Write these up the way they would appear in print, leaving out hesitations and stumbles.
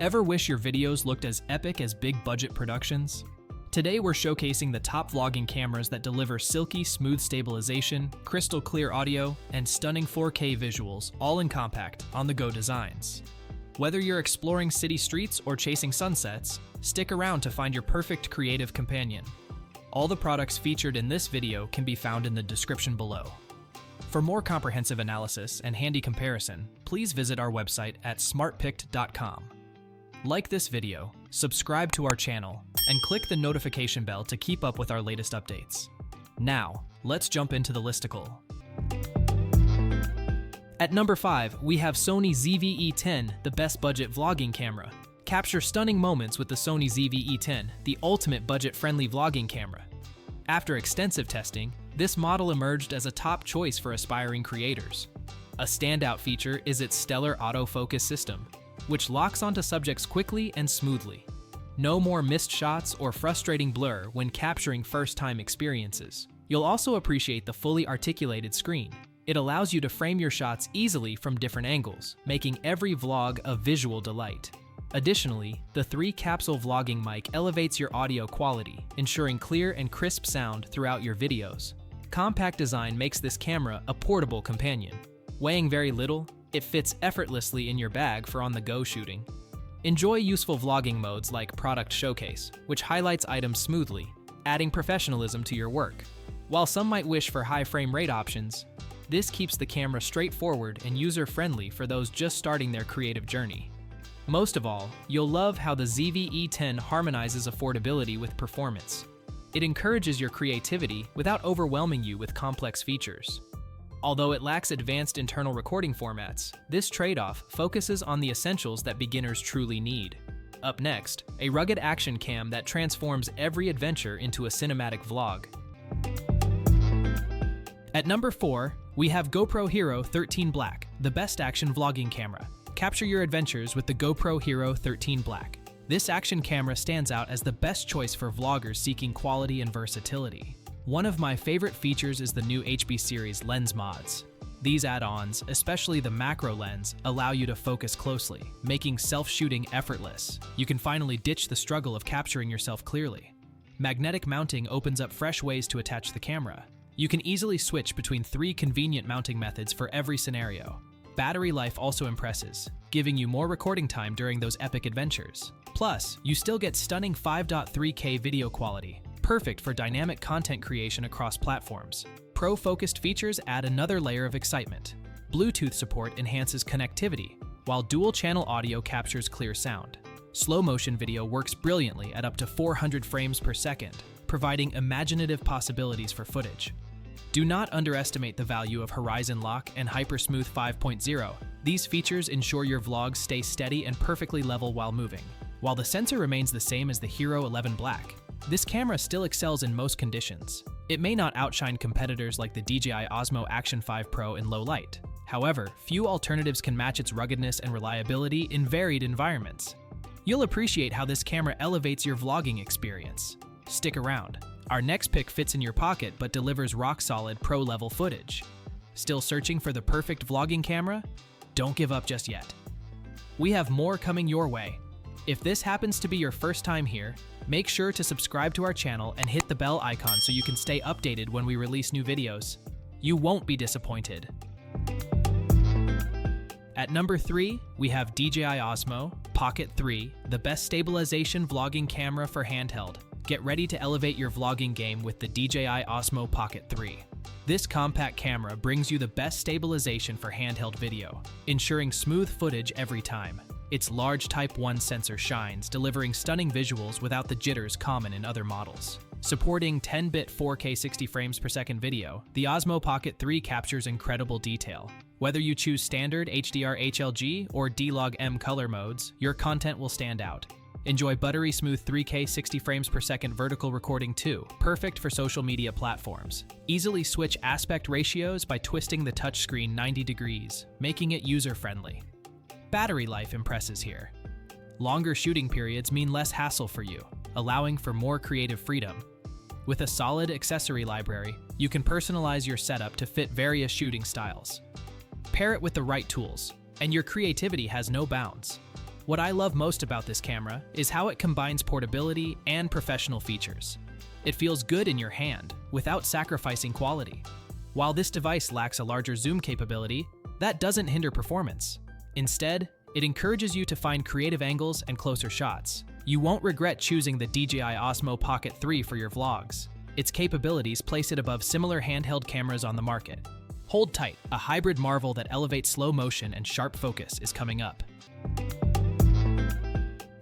Ever wish your videos looked as epic as big budget productions? Today we're showcasing the top vlogging cameras that deliver silky smooth stabilization, crystal clear audio, and stunning 4K visuals, all in compact, on-the-go designs. Whether you're exploring city streets or chasing sunsets, stick around to find your perfect creative companion. All the products featured in this video can be found in the description below. For more comprehensive analysis and handy comparison, please visit our website at smartpicked.com. Like this video, subscribe to our channel, and click the notification bell to keep up with our latest updates. Now, let's jump into the listicle. At number 5, we have Sony ZV-E10, the best budget vlogging camera. Capture stunning moments with the Sony ZV-E10, the ultimate budget-friendly vlogging camera. After extensive testing, this model emerged as a top choice for aspiring creators. A standout feature is its stellar autofocus system, which locks onto subjects quickly and smoothly. No more missed shots or frustrating blur when capturing first-time experiences. You'll also appreciate the fully articulated screen. It allows you to frame your shots easily from different angles, making every vlog a visual delight. Additionally, the 3-capsule vlogging mic elevates your audio quality, ensuring clear and crisp sound throughout your videos. Compact design makes this camera a portable companion. Weighing very little, it fits effortlessly in your bag for on-the-go shooting. Enjoy useful vlogging modes like Product Showcase, which highlights items smoothly, adding professionalism to your work. While some might wish for high frame rate options, this keeps the camera straightforward and user-friendly for those just starting their creative journey. Most of all, you'll love how the ZV-E10 harmonizes affordability with performance. It encourages your creativity without overwhelming you with complex features. Although it lacks advanced internal recording formats, this trade-off focuses on the essentials that beginners truly need. Up next, a rugged action cam that transforms every adventure into a cinematic vlog. At number 4, we have GoPro Hero 13 Black, the best action vlogging camera. Capture your adventures with the GoPro Hero 13 Black. This action camera stands out as the best choice for vloggers seeking quality and versatility. One of my favorite features is the new HB series lens mods. These add-ons, especially the macro lens, allow you to focus closely, making self-shooting effortless. You can finally ditch the struggle of capturing yourself clearly. Magnetic mounting opens up fresh ways to attach the camera. You can easily switch between 3 convenient mounting methods for every scenario. Battery life also impresses, giving you more recording time during those epic adventures. Plus, you still get stunning 5.3K video quality, perfect for dynamic content creation across platforms. Pro-focused features add another layer of excitement. Bluetooth support enhances connectivity, while dual-channel audio captures clear sound. Slow-motion video works brilliantly at up to 400 frames per second, providing imaginative possibilities for footage. Do not underestimate the value of Horizon Lock and Hypersmooth 5.0. These features ensure your vlogs stay steady and perfectly level while moving. While the sensor remains the same as the Hero 11 Black, this camera still excels in most conditions. It may not outshine competitors like the DJI Osmo Action 5 Pro in low light. However, few alternatives can match its ruggedness and reliability in varied environments. You'll appreciate how this camera elevates your vlogging experience. Stick around. Our next pick fits in your pocket but delivers rock-solid pro-level footage. Still searching for the perfect vlogging camera? Don't give up just yet. We have more coming your way. If this happens to be your first time here, make sure to subscribe to our channel and hit the bell icon so you can stay updated when we release new videos. You won't be disappointed. At number 3, we have DJI Osmo Pocket 3, the best stabilization vlogging camera for handheld. Get ready to elevate your vlogging game with the DJI Osmo Pocket 3. This compact camera brings you the best stabilization for handheld video, ensuring smooth footage every time. Its large Type 1 sensor shines, delivering stunning visuals without the jitters common in other models. Supporting 10-bit 4K 60 frames per second video, the Osmo Pocket 3 captures incredible detail. Whether you choose standard HDR HLG or D-Log-M color modes, your content will stand out. Enjoy buttery smooth 3K 60 frames per second vertical recording too, perfect for social media platforms. Easily switch aspect ratios by twisting the touchscreen 90 degrees, making it user-friendly. Battery life impresses here. Longer shooting periods mean less hassle for you, allowing for more creative freedom. With a solid accessory library, you can personalize your setup to fit various shooting styles. Pair it with the right tools, and your creativity has no bounds. What I love most about this camera is how it combines portability and professional features. It feels good in your hand without sacrificing quality. While this device lacks a larger zoom capability, that doesn't hinder performance. Instead, it encourages you to find creative angles and closer shots. You won't regret choosing the DJI Osmo Pocket 3 for your vlogs. Its capabilities place it above similar handheld cameras on the market. Hold tight, a hybrid marvel that elevates slow motion and sharp focus is coming up.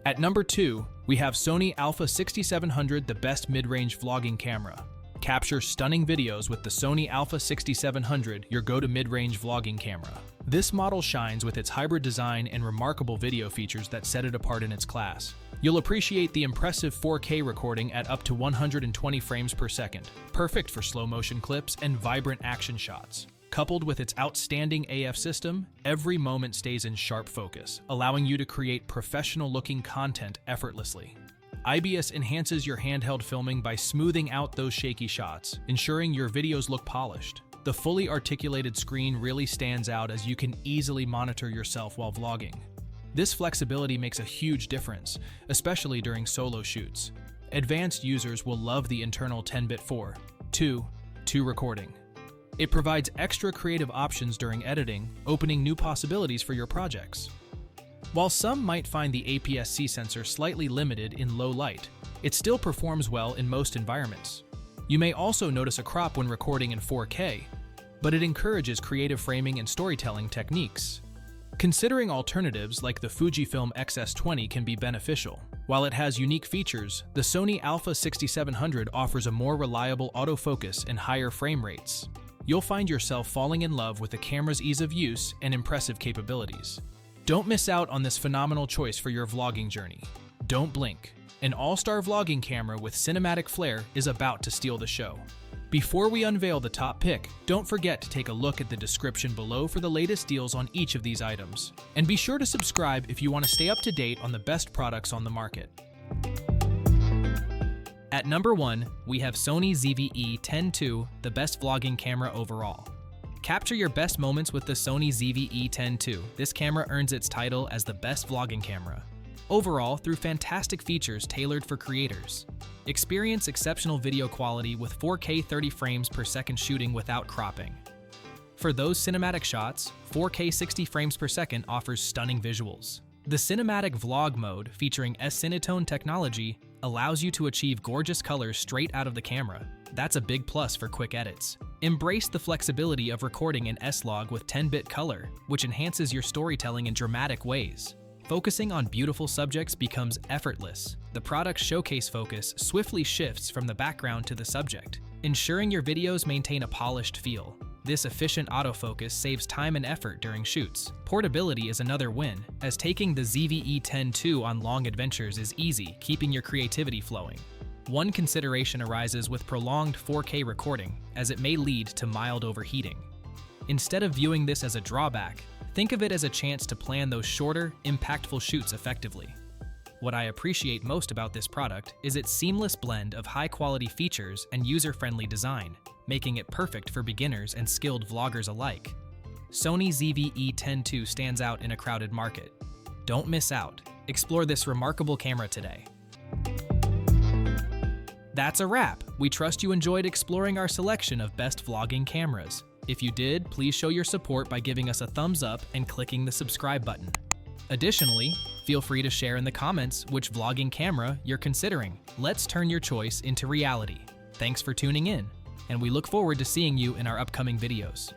At number 2, we have Sony Alpha 6700, the best mid-range vlogging camera. Capture stunning videos with the Sony Alpha 6700, your go-to mid-range vlogging camera. This model shines with its hybrid design and remarkable video features that set it apart in its class. You'll appreciate the impressive 4K recording at up to 120 frames per second, perfect for slow-motion clips and vibrant action shots. Coupled with its outstanding AF system, every moment stays in sharp focus, allowing you to create professional-looking content effortlessly. IBS enhances your handheld filming by smoothing out those shaky shots, ensuring your videos look polished. The fully articulated screen really stands out as you can easily monitor yourself while vlogging. This flexibility makes a huge difference, especially during solo shoots. Advanced users will love the internal 10-bit 4:2:2 recording. It provides extra creative options during editing, opening new possibilities for your projects. While some might find the APS-C sensor slightly limited in low light, it still performs well in most environments. You may also notice a crop when recording in 4K, but it encourages creative framing and storytelling techniques. Considering alternatives like the Fujifilm X-S20 can be beneficial. While it has unique features, the Sony Alpha 6700 offers a more reliable autofocus and higher frame rates. You'll find yourself falling in love with the camera's ease of use and impressive capabilities. Don't miss out on this phenomenal choice for your vlogging journey. Don't blink. An all-star vlogging camera with cinematic flair is about to steal the show. Before we unveil the top pick, don't forget to take a look at the description below for the latest deals on each of these items. And be sure to subscribe if you want to stay up to date on the best products on the market. At number 1, we have Sony ZV-E10 II, the best vlogging camera overall. Capture your best moments with the Sony ZV-E10 II. This camera earns its title as the best vlogging camera overall through fantastic features tailored for creators. Experience exceptional video quality with 4K 30 frames per second shooting without cropping. For those cinematic shots, 4K 60 frames per second offers stunning visuals. The cinematic vlog mode, featuring S-Cinetone technology, allows you to achieve gorgeous colors straight out of the camera. That's a big plus for quick edits. Embrace the flexibility of recording in S-Log with 10-bit color, which enhances your storytelling in dramatic ways. Focusing on beautiful subjects becomes effortless. The product's showcase focus swiftly shifts from the background to the subject, ensuring your videos maintain a polished feel. This efficient autofocus saves time and effort during shoots. Portability is another win, as taking the ZV-E10 II on long adventures is easy, keeping your creativity flowing. One consideration arises with prolonged 4K recording, as it may lead to mild overheating. Instead of viewing this as a drawback, think of it as a chance to plan those shorter, impactful shoots effectively. What I appreciate most about this product is its seamless blend of high-quality features and user-friendly design, making it perfect for beginners and skilled vloggers alike. Sony ZV-E10 II stands out in a crowded market. Don't miss out. Explore this remarkable camera today. That's a wrap. We trust you enjoyed exploring our selection of best vlogging cameras. If you did, please show your support by giving us a thumbs up and clicking the subscribe button. Additionally, feel free to share in the comments which vlogging camera you're considering. Let's turn your choice into reality. Thanks for tuning in, and we look forward to seeing you in our upcoming videos.